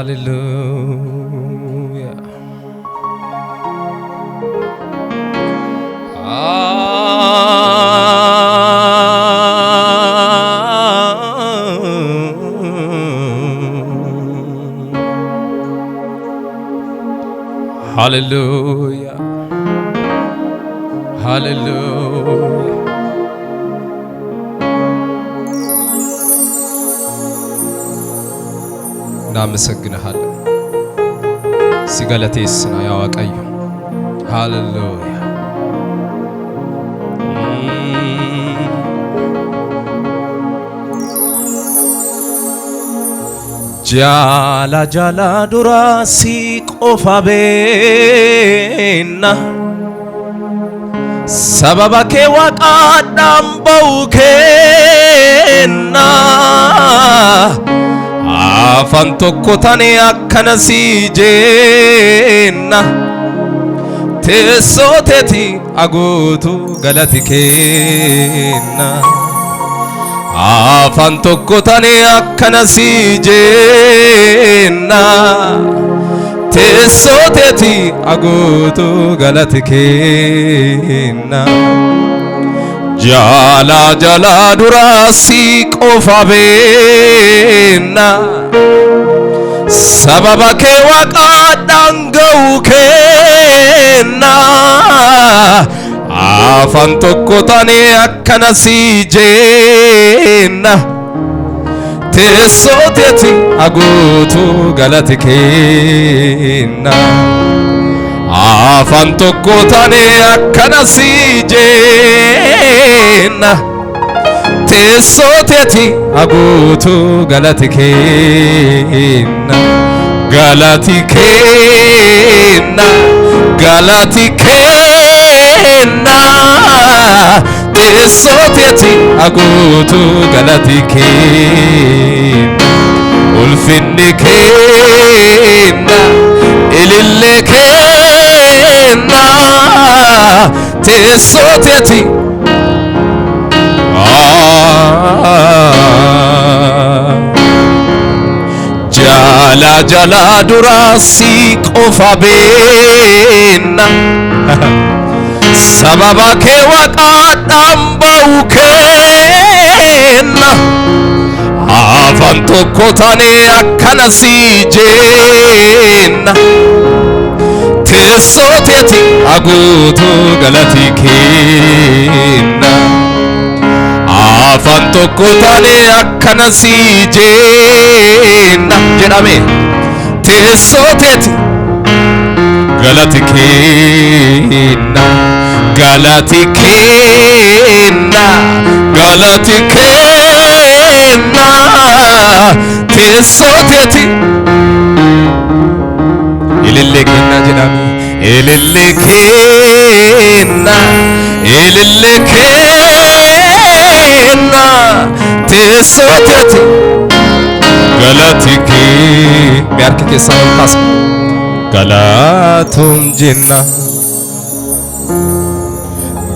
Hallelujah. Hallelujah. Hallelujah. እናመሰግንሃለን ሲገለቴስና ያዋቀዩ ሃሌሉያ ጃላ ጃላ ዱራሲ ቆፋቤና ሰበባኬ ዋቃዳም በውኬና afan tokko tane akkana sijenna teessoteti aguutu galati kenna afan tokko tane akkana sijenna teessoteti aguutu galati kenna jala jala durasi qofabena sababa ke waqaddan gawkenna afan tokko tane akkana sijenna teessoteti aguutu galati kenna afan tokko tane akkana sijenna teessoteti aguutu galati kenna galati kenna galati kenna teessoteti aguutu galati kenna ulfinni kenna ilille kenna teessoteti jala jala durasi qofabena sababa ke waqaddan bawkenna afan tokko tane akkana sijenna teessoteti aguutu galati kenna afan tokko tane akkana sijenna jedhame teessoteti galati kenna galati kenna galati kenna teessoteti ilille kenna jedhame ilille kenna ilille kenna teessoteti galati kenna miarke keessa olkaas galatum jenna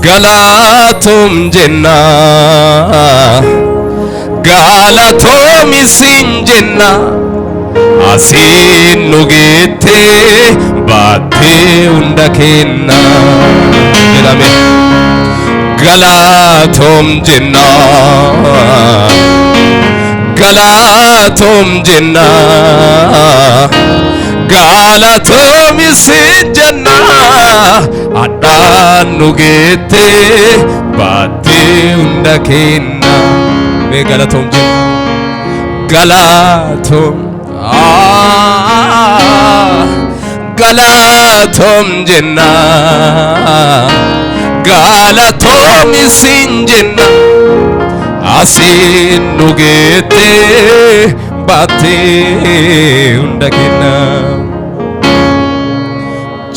galatum jenna galatum isin jenna asin nugete baate hunda kenna jedhame galatum jenna galatum jenna galatum isin jenna addan nugete baate hunda kenna me galatum jenna galatum galatum jenna galatum isin jenna asin nugete baate hunda kenna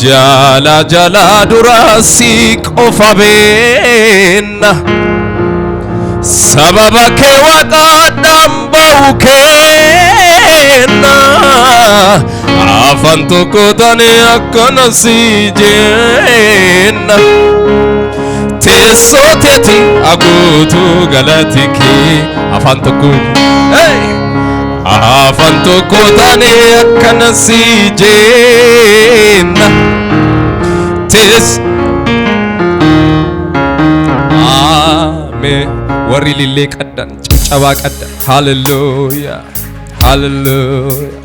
jala jala durasi qofabena sababa ke waqaddan bawkenna afan tokko tane akkana sijenna teessoteti aguutu galati kenna afan tokko afaan tokko taane akkana si jenna Amen. Warri lillee qaddan caccabaa qaddan. Hallelujah. Hallelujah.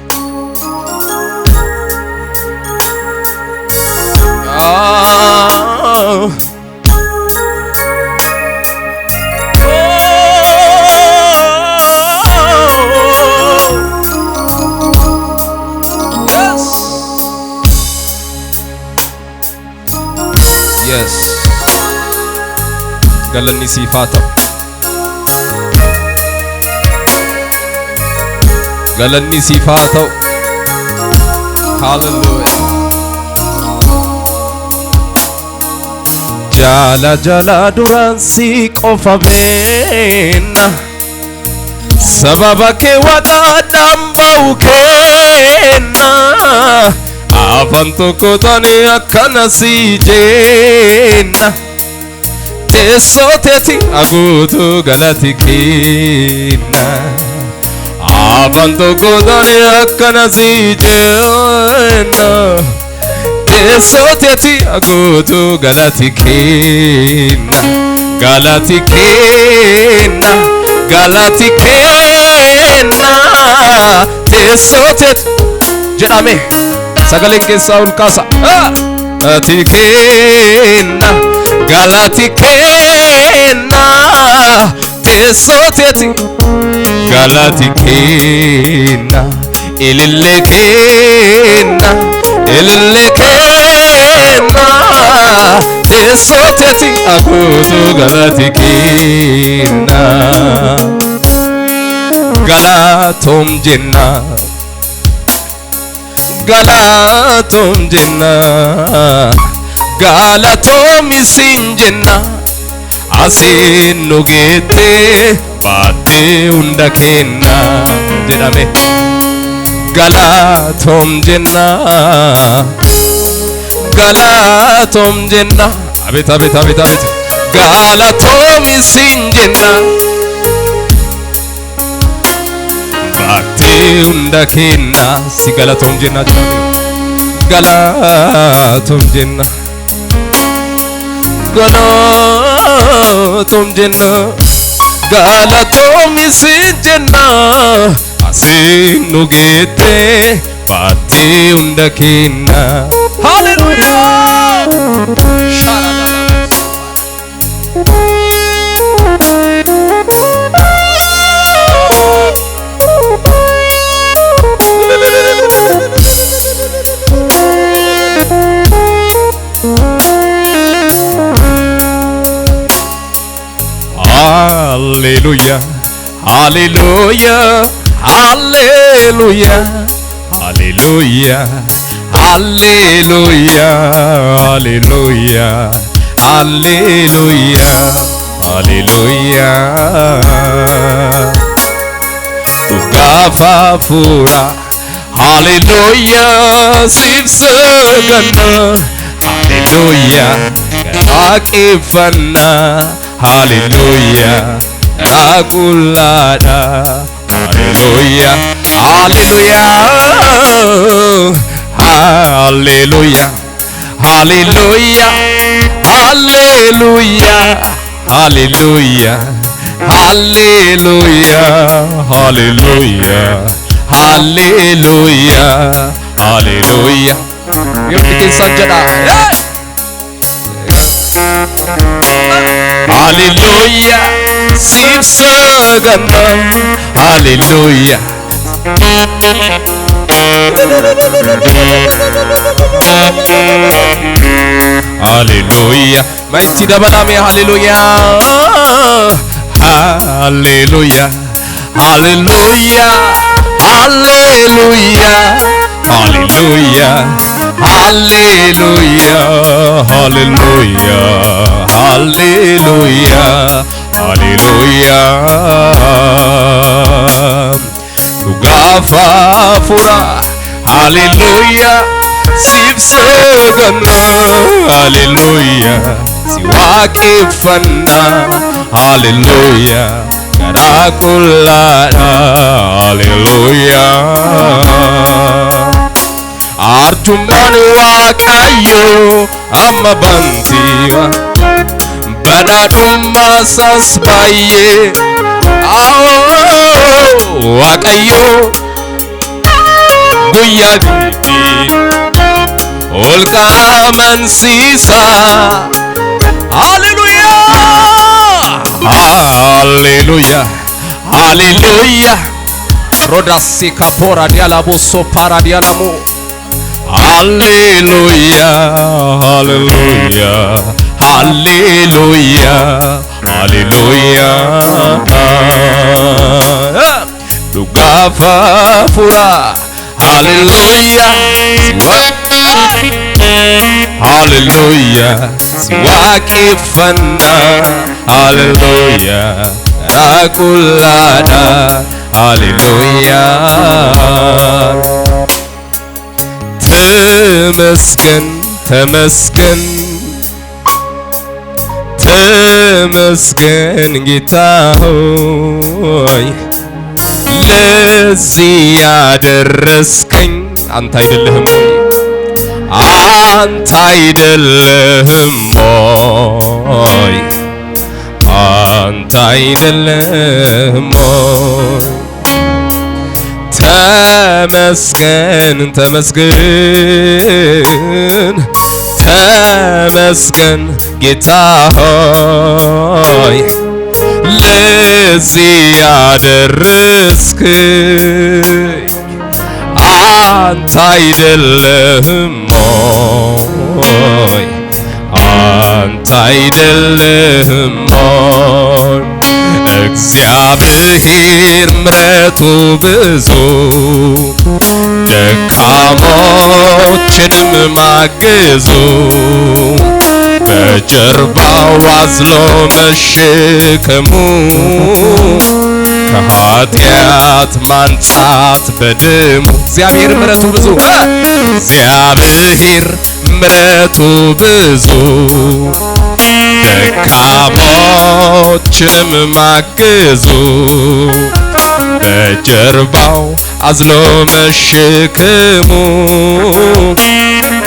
Yes. Galanni siif haa ta'u. Galanni siif haa ta'u. Hallelujah. Jala duraan si qofa beena sababa kee waaqaadhaan ba'u kenna afaan tokko taane akkana si jenna teessoo teeti aguutuu galati kenna afaan tokko taane akkana si jenna teessoo teeti aguutuu galati kenna galati kenna galati kenna teessoo teeti jedhame sagaleen keessaa ol kaasa galati kenna galati kenna teessoo teeti galati kenna ilillee kenna ilillee kenna teessoo teeti aguutuu galati kenna galatoom jenna galatoom jenna galatoom isin jenna asiin nu geette baattee hunda kenna jedhame galatoom jenna galatoom jenna abet abet abet abet galatoom isin jenna baattee hunda kenna si galatoom jenna jedhame galatoom jenna galatoom jenna galatoom isin jenna asiin nu geette baattee hunda kenna hallelujah Hallelujah, hallelujah, hallelujah, hallelujah, hallelujah, hallelujah, hallelujah, hallelujah. Tugafa fura, hallelujah, sif sagana, hallelujah, rakifana. Hallelujah, Rakulada, Hallelujah, Hallelujah, Hallelujah, Hallelujah, Hallelujah, Hallelujah, Hallelujah, Hallelujah, Hallelujah, Hallelujah. You can sajada. Hallelujah, sif sagana, hallelujah. Hallelujah, mighty dabalame, hallelujah. Hallelujah, hallelujah, hallelujah, hallelujah, hallelujah, hallelujah, hallelujah, hallelujah. Tugafa fura, hallelujah, sif sagana, hallelujah, siwakifana, hallelujah, Karakullada hallelujah Arjumman Waaqayyo amma bantiwa Banadumma sasbaye Waaqayyo guyyadiki olka mansisa Hallelujah Hallelujah Hallelujah Rodasi kapora dialaboso paradialamo Hallelujah Hallelujah Hallelujah Hallelujah Lugafa fura Hallelujah Hallelujah Siwaki fanda Hallelujah Karakullada Hallelujah Teመስገን teመስገን teመስገን ጌታ ሆይ ለዚህ ያደረስከኝ አንተ አይደለህም ወይ አንተ አይደለህም ወይ አንተ አይደለህም ወይ ተመስገን ተመስገን ተመስገን ጌታ ሆይ ለዚህ ያደረስከኝ አንተ አይደለህም ወይ አንተ አይደለህም ወይ እግዚአብሔር ምሕረቱ ብዙ ደካሞችንም ማገዙ በጀርባው አዝሎ መሸከሙ ከኃጢአት ማንጻት በደሙ እግዚአብሔር ምሕረቱ ብዙ እግዚአብሔር ምሕረቱ ብዙ ደካሞችንም ማገዙ በጀርባው አዝሎ መሸከሙ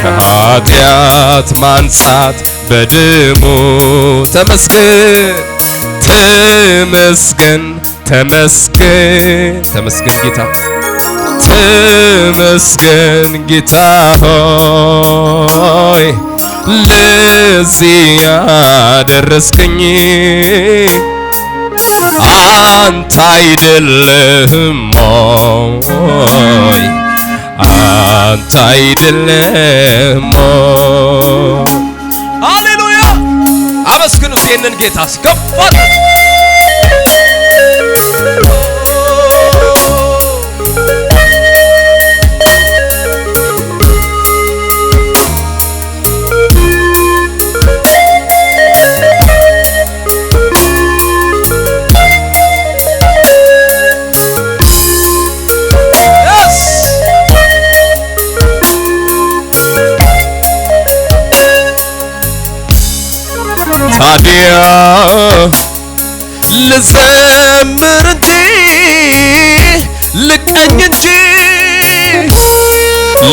ከኃጢአት ማንጻት በደሙ ተመስገን ተመስገን ተመስገን ተመስገን ጌታ ተመስገን ጌታ ሆይ ለዚህ ያደረስከኝ አንተ አይደለህም ወይ አንተ አይደለህም ሃሌሉያ አመስግኑት ይህንን ጌታ ከፋት ታዲያ ልዘምር እንጂ ልቀኝ እንጂ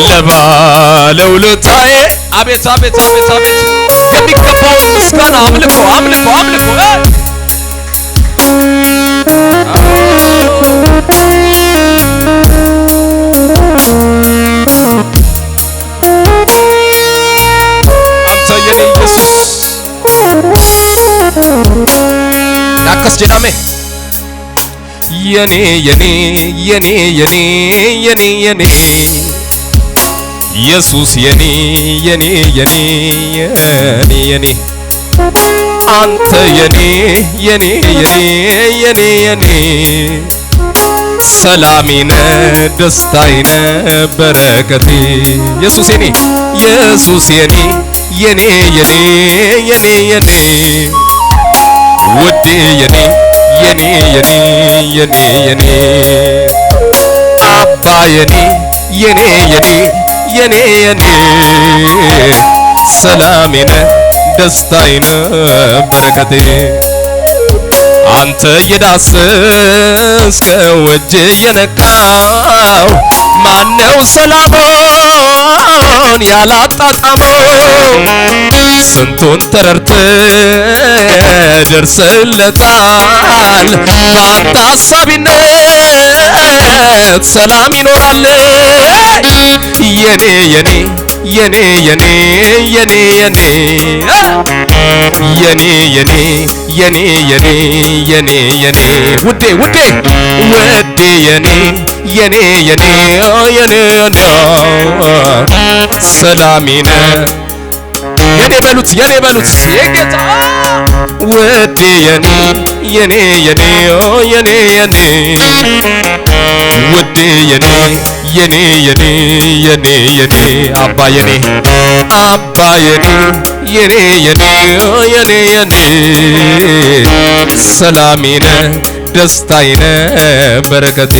ለባለውለታዬ አቤት አቤት አቤት አቤት የሚገባውን ምስጋና አምልኮ አምልኮ አምልኮ አንተ የኔ ኢየሱስ ናከስ ጀናሜ የኔ የኔ የኔ የኔ የኔ የኔ ኢየሱስ የኔ የኔ የኔ የኔ የኔ አንተ የኔ የኔ የኔ የኔ የኔ ሰላሜነ ደስታዬነ በረከቴ ኢየሱስ የኔ ኢየሱስ የኔ የኔ የኔ የኔ የኔ ውዴ የኔ የኔ የኔ የኔ የኔ አባ የኔ የኔ የኔ የኔ የኔ ሰላሜነ ደስታዬነ በረከቴ አንተ የዳሰስከው እጅ የነካው ማነው ሰላሙን ያላጣጣመው? ስንቱን ተረድተ ደርሰለታል። በአንተ አሳቢነት ሰላም ይኖራል። የኔ የኔ የኔ የኔ የኔ የኔ የኔ የኔ የኔ የኔ የኔ የኔ ውዴ ውዴ ውዴ የኔ የኔ የኔ የኔ የኔ ሰላሚነ የኔ በሉት የጌታ ውዴ የኔ የኔ የኔ የኔ የኔ ውዴ የኔ የኔ የኔ የኔ የኔ አባ የኔ የኔ የኔ የኔ የኔ ሰላሜነ ደስታዬነ በረከቴ